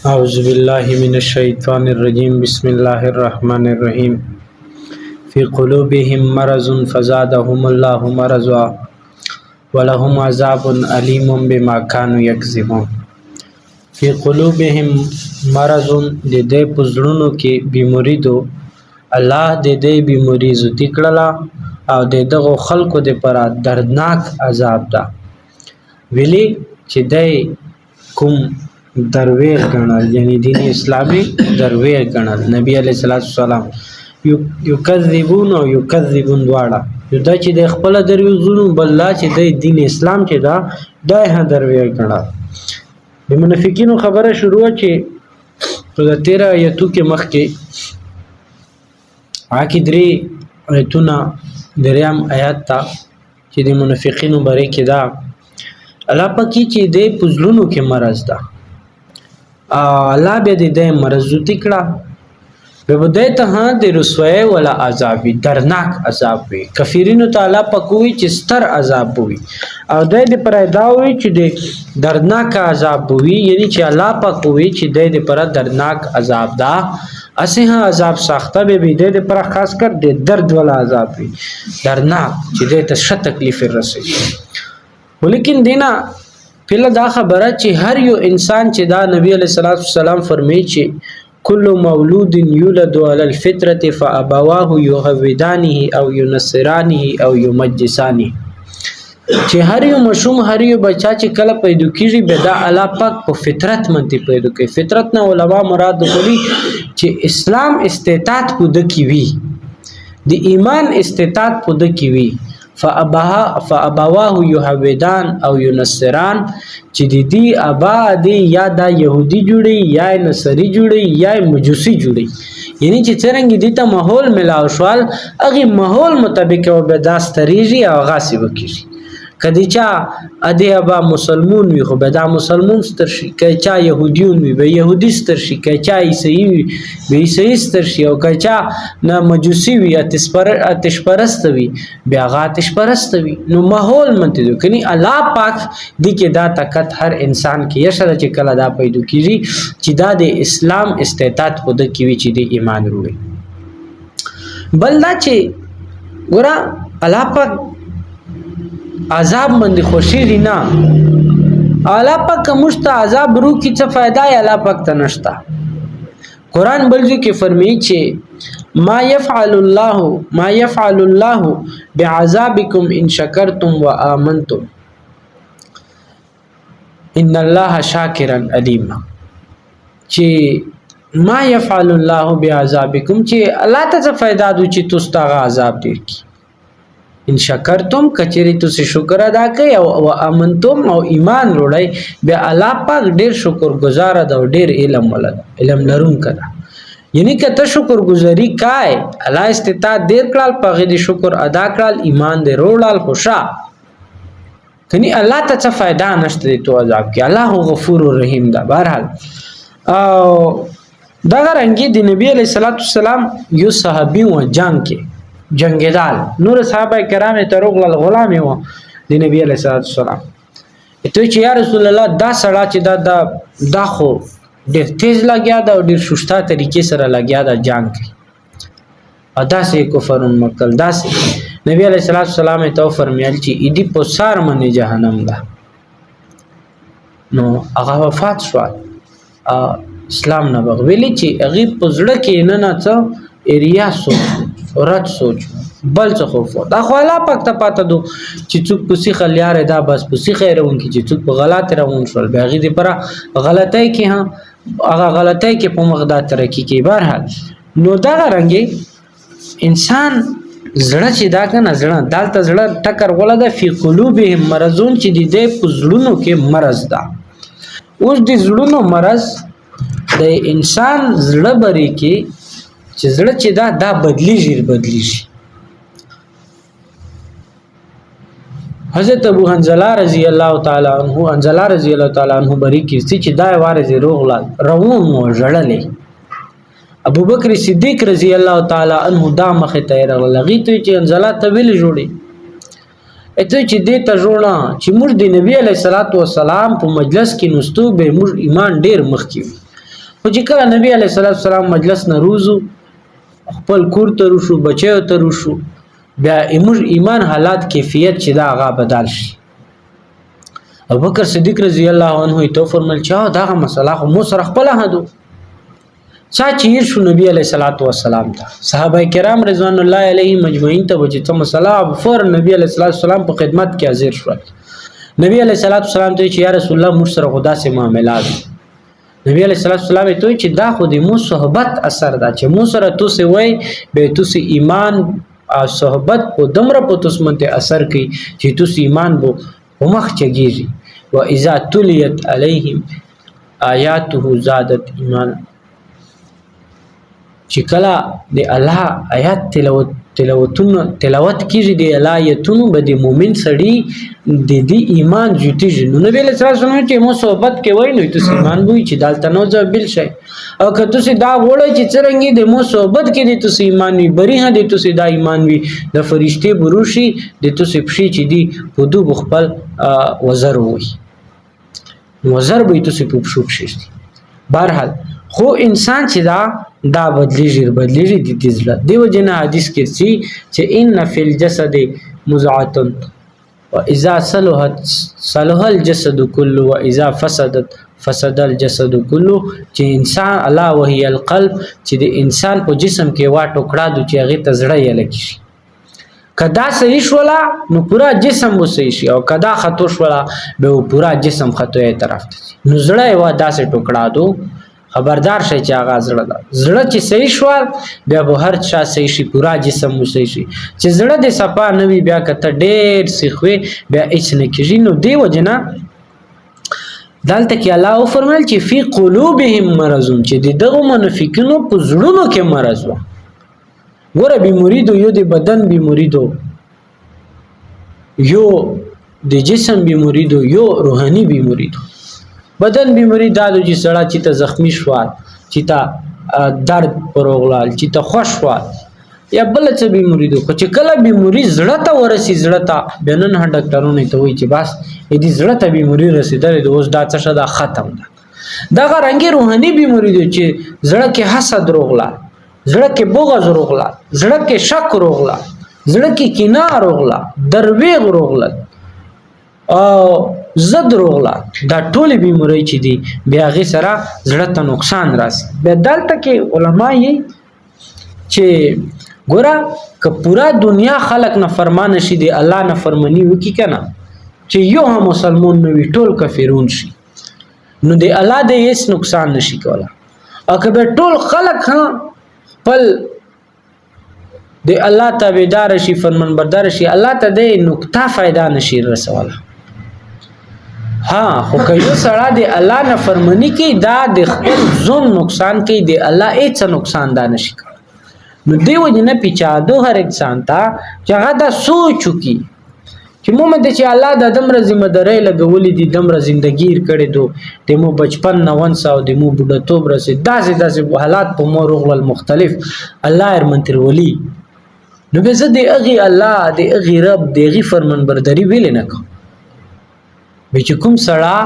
أعوذ بالله من الشيطان الرجيم بسم الله الرحمن الرحيم في قلوبهم مرض فزادهم الله مرضا ولهم عذاب أليم بما كانوا يكذبون في قلوبهم مرض د دې پزړونو کې بیماری دو الله د دې بیماری زتی کړلا او د دغه خلکو د پر دردناک عذاب ده ویلي چې دای کوم درویش ګڼل یعنی دین اسلامي درویش ګڼل نبی علیہ الصلوۃ والسلام یکذبون او یکذبون دواړه یو دا چې د خپل درویزونو بل لا چې د دین اسلام چې دا دای ها درویش ګڼل د منافقینو خبره شروع چې په 13 آیتو کې مخ کې اکی درې آیتونه دریم آیات تا چې د منافقینو باره کې دا الله پکې چې د پزلونو کې مرز ده الله به دې مرز ذکړه به بدای ته د رسوي ولا عذاب درناک عذاب وي کفیرینو تعالی پکوي چې ستر عذاب وي او د دې پر داوي چې د درناک عذاب وي یعنی چې الله پکوي چې د دې پر درناک عذاب دا اسه عذاب سخته به دې پر خاص کر د درد ولا عذاب وي درناک چې دې ته شت تکلیف رسي ولیکن دینا پهله دا خبره چې هر یو انسان چې دا نبی علیہ الصلوۃ والسلام فرمایي چې کل مولود یولد علی الفطرة فابواه یهودانه او ینصرانه او یمجسانه چې هر یو مشوم هر یو بچا چې کله پیدا کیږي به دا الله پاک په فطرت منتی پیدا کوي فطرت نه علما مراد کوي چې اسلام استطاعت پود کی وی د ایمان استطاعت پود کی وی فابواه یهودان او ینصران چې د دې ابا دی یا دا يهودي جوړي یا نصری جوړي یا مجوسی جوړي یعنی چې څنګه دې ته ماحول ملاو شوال هغه ماحول مطابق او به داستریږي او غاصب کیږي کدی چا اده ابا مسلمون وي خو به دا مسلمون ستر شي کچا يهوديون وي به يهودي ستر شي کچا عیسوي وي به عیسوي ستر شي او کچا نه مجوسی وي آتش پرست وي بیا آتش پرست وي نو ماحول منته دي کني الله پاک دي کې دا طاقت هر انسان کې یشره چې کله دا پیدا کیږي چې دا د اسلام استعداد خود کې وي چې د ایمان وروړي بل دا چې ګور الله پاک عذاب مند خوشی دی نه الله پاک مشت عذاب رو کی څه فائدہ الله پاک ته نشتا قران بلځو کې فرمایي چې ما يفعل الله بعذابكم ان شكرتم وآمنتم ان الله شاکرا علیم چې ما يفعل الله بعذابكم چې الله ته څه فائدہ دو چې تاسو ته عذاب ډیر کی ان شکرتم کچری تاسو شکر ادا کړئ او امنتم او ایمان وروړئ بیا الله پاک ډیر شکر گزار ده او ډیر علم ولدا علم لرون کړه یعنی که ته شکر گزاري کای الله استطاعت ډیر کړل پغې دې شکر ادا کړل ایمان دې وروړل خوشا کني الله ته څه فائدہ نشته تو عذاب کې الله غفور رحیم ده بهرحال او دا رنګي د نبی علیہ الصلوۃ والسلام یو صحابي و جنگ کې جنگیدال نور صحابه کرام ته رغل غلام و د نبی علیہ الصلوۃ والسلام ته چې یا رسول الله دا سړی چې دا خو ډېر تیز لګیا دا ډېر شوشتا طریقې سره لګیا دا جنگ ادا سه کفر مکل دا سه نبی علیہ الصلوۃ والسلام ته فرمایل چې ایدی په سار منه جهنم ده نو هغه وفات شو اسلام نه بغویلی چې هغه پزړه کې نه څه ایریا سو رات سوچ بل څه خوف دا خو الله پاک ته پاته دو چې څوک پسی خلیاره دا بس پسی خیرون کی چې څوک په غلط روان شول باغی دی پر غلطای کی ها هغه غلطای کی په مقدار ترقی کی بهرحال نو دا رنګي انسان زړه چې دا کنه زړه دالته زړه ټکر ولده فی قلوبهم مرضون چې د دې پزړونو کې مرض ده اوس د زړونو مرض د انسان زړه بری کې چې زړه چې دا بدلیږي حضرت ابو حنظله رضی الله تعالی عنہ بری کې چې دا وارث روغلال روان و جړلې ابو بکر صدیق رضی الله تعالی عنہ دا مخه تیر لغی ته چې حنظله طویل جوړي اته چې دې ته جوړه چې موږ د نبی علیہ الصلوۃ والسلام په مجلس کې نستو به موږ ایمان ډیر مخ کې خو چې کله نبی علیه السلام مجلس نه روزو خپل کور ته روشو بچیو ته روشو بیا ایمان حالات کیفیت چې دا هغه بدل شي. ابوبکر صدیق رضی الله عنه تو فرمایل چې دا مسله خو مو سره خپل هدو چا چیر شو نبی علیہ الصلوۃ والسلام ته صحابه کرام رضوان الله علیهم مجمعین ته وجه ته مسله فور نبی علیہ السلام په خدمت کې حاضر شو. نبی علیہ السلام ته چې یا رسول الله موږ سره خدا سي معاملات. نبی علیہ السلام ته چې دا خو د مو صحبت اثر دا چې مو سره تاسو وای به تاسو ایمان او صحبت په دمر په تاسو منته اثر کوي چې تاسو ایمان بو ومخ چګیږي. واذا تليت عليهم آیاته زادت ایمان چې کله د الله آیات تلاوت کیږي د الله آیاتونو به د مؤمن سړي د دې ایمان جوتیږي. نو نبی له سره چې مو صحبت کې وای نو تاسو ایمان وای چې دالته نو ځبل شي او که تاسو دا وړي چې څنګه د مو صحبت کې د تاسو ایمان وي بری هه د تاسو دا ایمان وي د فرشتي بروشي د تاسو پښې چې دی په دوه خپل وزر وي وزر به تاسو په پښو پښې. بهرحال خو انسان چې دا بدلیږي د دې ځله دیو جن حدیث کې چې ان فی الجسد مزعه واذا صلحت صلح الجسد كله واذا فسدت فسد الجسد كله چې انسان الله وهي القلب چې د انسان په جسم کې وا ټوکړه د چې هغه ته زړه یې لګي کدا صحیح شولا نو پورا جسم مو صحیح شي او کدا خطو شولا به پورا جسم خطو یې طرف ته نو زړه یې وا داسې ټوکړه دو خبردار شي چې هغه زړه ده. زړه چې صحیح شو بیا به هر چا صحیح شي پورا جسم مو صحیح شي. چې زړه د صفا نوي بیا کته ډېر سیخوي بیا هیڅ نه کیږي. نو دی وجنه دلته کې الله فرمایل چې فی قلوبهم مرض چې دغه منافقینو په زړونو کې مرض و. ګوره بیماریدو یو د بدن بیماریدو یو د جسم بیماریدو یو روحاني بیماریدو. بدن بیماری دادو چې سړی چې ته زخمی شوال چې ته درد پروغلال چې ته خوش شوال یا بل څه بیماری دو چې کله بیماری زړه ته ورسی زړه ته بنن ه ډاکټرونه ته وایي چې بس دې زړه ته بیماری رسیدلې د اوس دا څه شدا ختم ده. دا رنګي روحاني بیماری دي چې زړه کې حسد روغلا زړه کې بغض روغلا زړه کې شک روغلا زړه کې کینه روغلا درویغ روغلا او زد روغلا دا ټول بیماری چې دي بیا غي سره زړه ته نقصان راسي. بیا دلته کې علما یې چې ګوره که پورا دنیا خلق نه فرمان شي دی الله نه فرمانی وکي کنه چې یو هم مسلمان نه وي ټول کافرون شي نو دی الله دې هیڅ نقصان نشي کولا. او که به ټول خلق خپل دی الله تابعدار شي فرمانبردار شي الله ته دې نقطه फायदा نشي رسوله. ها خو که یو سړی د الله نه فرمانی کوي دا د خپل ځون نقصان کوي د الله هیڅ نقصان دا نشي کوي. نو دی وجنه پیچادو هر انسان ته چې هغه دا سوچ وکي چې مومن چې الله د دمر ذمہ داری لګولې دي دمر زندگی کړي دو د مو بچپن نه ونسا او د مو بډتوب رسي داسې حالات په مو رغل مختلف الله ارمنتر ولی نو به زه د اغي الله د اغي رب د اغي فرمانبرداري ویل نه کوم به چې کوم سړی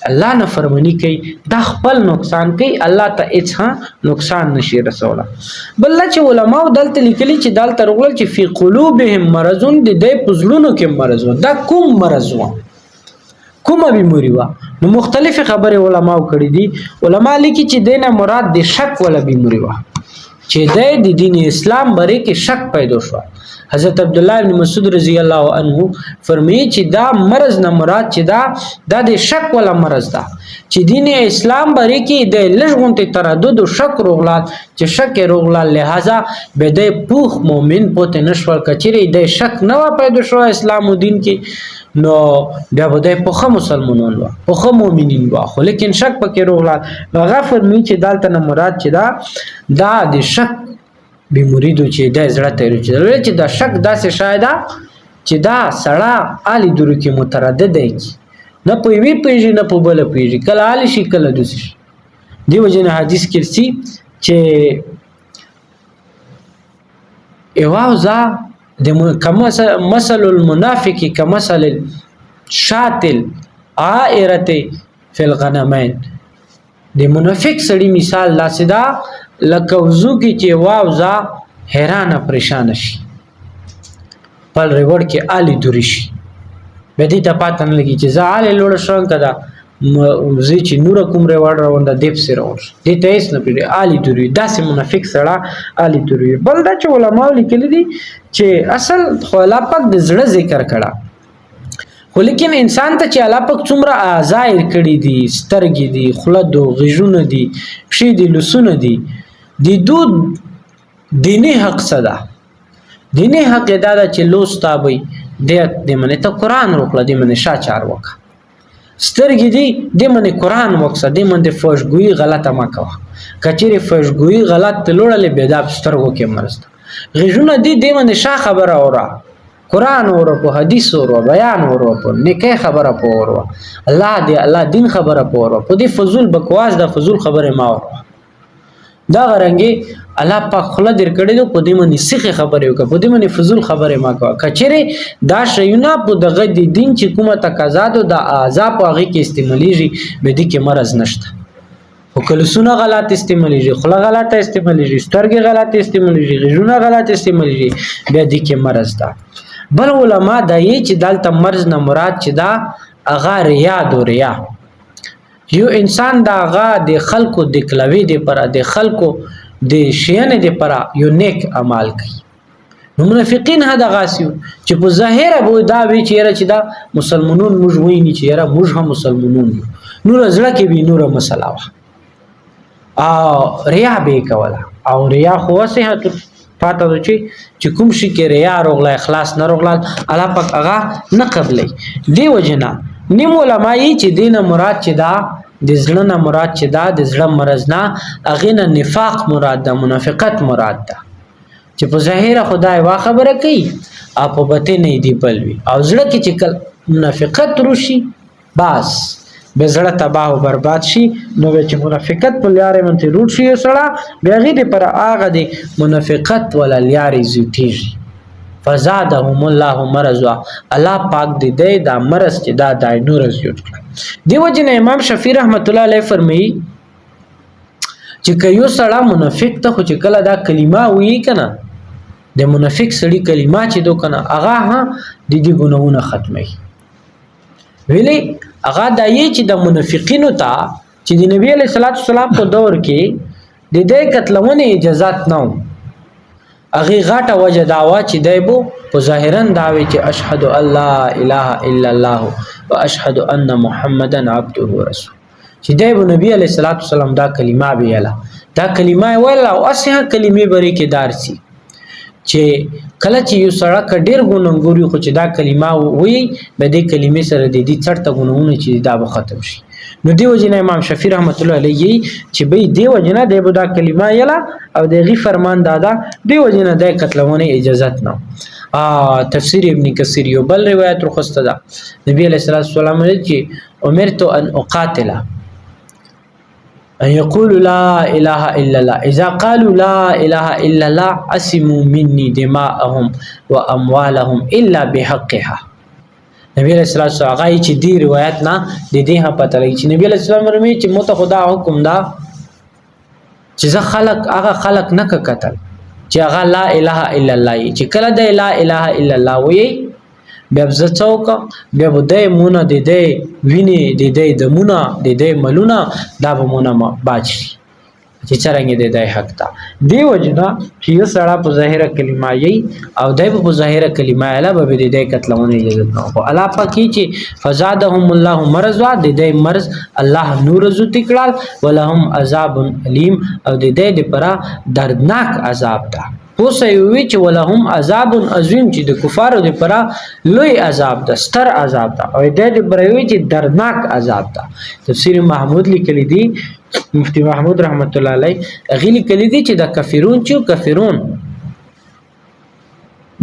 الله نه فرمانی کوي دا خپل نقصان کوي الله ته هیڅ نقصان نشي رسوله. بل چې علما دلته لیکلي چې دلته رغول چې فی قلوبهم مرض د دې پزلونو کې مرض و دا کوم مرض و کومه بیماری و نو مختلف خبره علما کړي دي. علما لیکي چې دینه مراد د شک ولا بیماری و چې د دین اسلام باره کې شک پیدا شو. حضرت عبد الله بن مسعود رضی الله عنه فرمایي چې دا مرض نه مراد چې دا د شک ولا مرض ده چې دین اسلام باره کې د لږغونته تردد او شک روغلال چې شک روغلال لہذا به د پوخ مؤمن پته نشول کچري د شک نه پیدا شو اسلام او دین کې نو بیا به د پوخه مسلمانان و پوخه مؤمنین و خو لیکن شک پکې روغلال غفر می چې دالته نه مراد چې دا د شک بیماریدو چې د زړه ته رچې چې دا شک داسې شاید چې دا سړی عالی درو کې متردد دی نه په وی پیږي نه په بل پیږي کله عالی شي کله دوسی شي. دی وجنه حدیث کې چې ایواوزا د مثل المنافق كمثل الشاة العائرة في الغنمين د منافق سړي مثال داسې ده لکه وضو کې چې واوزه حیرانه پریشانه شي پل ریوړ کې آلی دوری شي به دې ته پاته نه لګي چې زه آلی لوړه شوم که دا زه چې نوره کوم ریوړ راونده دی پسې راوړ شو دې ته هېڅ نه پرېږدي آلی دوری داسې منافق سړه آلی دوری بل دا چې علماو لیکلي دي چې اصل خو الله پاک د زړه ذکر کړه خو لیکن انسان ته چې الله پاک څومره اعضاء کړي دي سترګې دي خوله دي غوږونه دي پښې دي لاسونه دي د دو دیني حق څه ده دیني حق دا ده چې لوس تابوي د منې ته قرآن وکړه د منې شا چار وکړه سترګې دي د منې قرآن وکړه د منې فحشګویي غلطه مه کوه که چیرې فحشګویي غلط ته لوړلې بیا دا په سترګو کې مرض ده غوږونه دي د منې شا خبره اوره قرآن اوره په حدیث اوره بیان اوره په نیکۍ خبره په اوره الله دین خبره په اوره په دې فضول بکواس د فضول خبره ما اوره دا غرنګي الله پاک خله در کړی دو په دې باندې سخه خبره وکړه په دې باندې فضول خبره ما کوه کچره دا شیونه په دغه دین چې کومه تقاضا ده د اعضاء په هغه کې استعماليږي به دې کې مرز نشته او کلسونه غلط استعماليږي خله غلط استعماليږي سترګې غلط استعماليږي غوږونه غلط استعماليږي به دې کې مرز ده بل علما دا یې چې دلته مرز نه مراد چې دا اغا ریا دو ریا یو انسان دا اغا د خلکو د کلوي د پر د خلکو د شیانه د پر یو نیک عمل کوي نو منافقین هدا غاسیو چې په ظاهر به دا وی چې دا مسلمانون موږ ویني چې موږ هم مسلمانون یو نور زړه کې به نور مسله او ریا به کوله او ریا خو صحت پاته چې کوم شي کې ریا روغله اخلاص نه روغله الله پاک هغه نه قبلې دی وجنا نیم علماء چې دینه مراد چې دا د زړه نه مراد چې دا د زړه مرز نه هغه نه نفاق مراد ده منافقت مراد ده چې په ظاهر خدای وا خبره کوي او په باطن دی بلوي او زړه کې چې منافقت روشي بس به زړه تباہ او برباد شي نو چې منافقت په لارې منته روټ شي سره بیا غي پر هغه دی منافقت ولا لارې زیاتیږي فزادهم الله مرضا الله پاک دې دا مرض چې دا د نور زیات کړ دیو جن امام شفیع رحمت الله علیه فرمایي چې کيو سړی منافق ته خو چې کله دا کلمه وی کنه د منافق سړی کلمه چې دو کنه هغه ها د دې ګناونه ختمي ویلي هغه د چې د منافقینو ته چې د نبی علیه الصلاۃ والسلام په دور کې د دې قتلونه اجازه نه اغه غاټه وجه داوا چې دایبو په ظاهرا داوي چې اشهد الله اله الا الله واشهد ان محمدن عبده ورسول چې دایبو نبی علیہ الصلوۃ والسلام دا کلمه ویلا دا کلمه ویلا او اسه کلمې بری کې دارسي چې کله چې یو سړی ډیر ګونګوري خو چې دا کلمه وي به دې کلمې سره د دې چرته ګونونه چې دا به ختم شي نو دیو جن امام شفیع رحمت الله علیه چې به دیو جن د دا کلمه یلا او د غي فرمان دادا دیو جن د قتلونه اجازه نه تفسیر ابن کثیر یو بل روایت رخصته ده نبی علیہ الصلوۃ والسلام چې امرت ان اقاتل ان يقول لا اله الا الله اذا قالوا لا اله الا الله اسموا مني دماءهم واموالهم الا بحقها نبی علیہ الصلوۃ والسلام هغه چې دی روایت نه د دې هم پته لګی چې نبی علیہ السلام ورمي چې مت خدا حکم دا چې هغه خلق نه قتل چې هغه لا اله الا الله چې کله د لا اله الا الله وی بیا ځڅوک بیا بده مونږ د دې ویني د دې د مونږ د دې ملونه دا به مونږ ما باچي چې څنګه د دې حق تا دی وجنا چې یو سړی په ظاهره کلمه یي او دای په ظاهره کلمه اله به د دې قتلونه اجازه نه او الله پاک چې فزادهم الله مرضا د دې مرض الله نور زو تکړال ولهم عذاب الیم او د دې لپاره دردناک عذاب ده خو سوي چې ولهم عذاب عظیم چې د کفارو لپاره لوی عذاب ده ستر عذاب ده او د دې لپاره چې دردناک عذاب ده تفسیر محمود لیکلی دی مفتی محمود رحمت الله علیه غیلی کلی دی چې د کافرون چې کافرون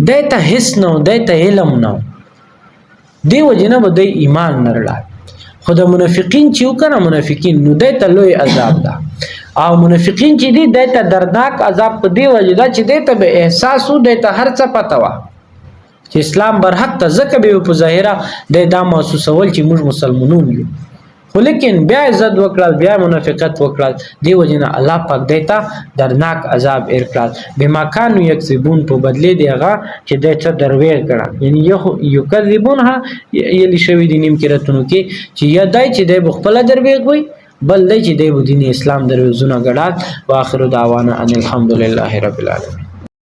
دته حس نو دته علم نو دی وجنه به د ایمان نرلا خود منافقین چې وکړه منافقین نو دته لوی عذاب ده او منافقین چې دی دته دردناک عذاب په دی وجه چې دته به احساس و دته هر څه پتا و چې اسلام برحق ته زکه به په ظاهره د دا محسوسول چې موږ مسلمانون یو ولیکن بیا عزت وکړل بیا منافقت وکړل دی وجنه الله پاک دیتا درناک عذاب ارکړل بما كانوا یکذبون په بدلی دی هغه چې د څه درویغ کړه یعنی یکذبونها یلی شوی د نیم کرتونو کې چې یادای چې د خپل درویغ وي بل دی چې د دین اسلام درویغونه ګړات واخر دعوانا ان الحمدلله رب العالمین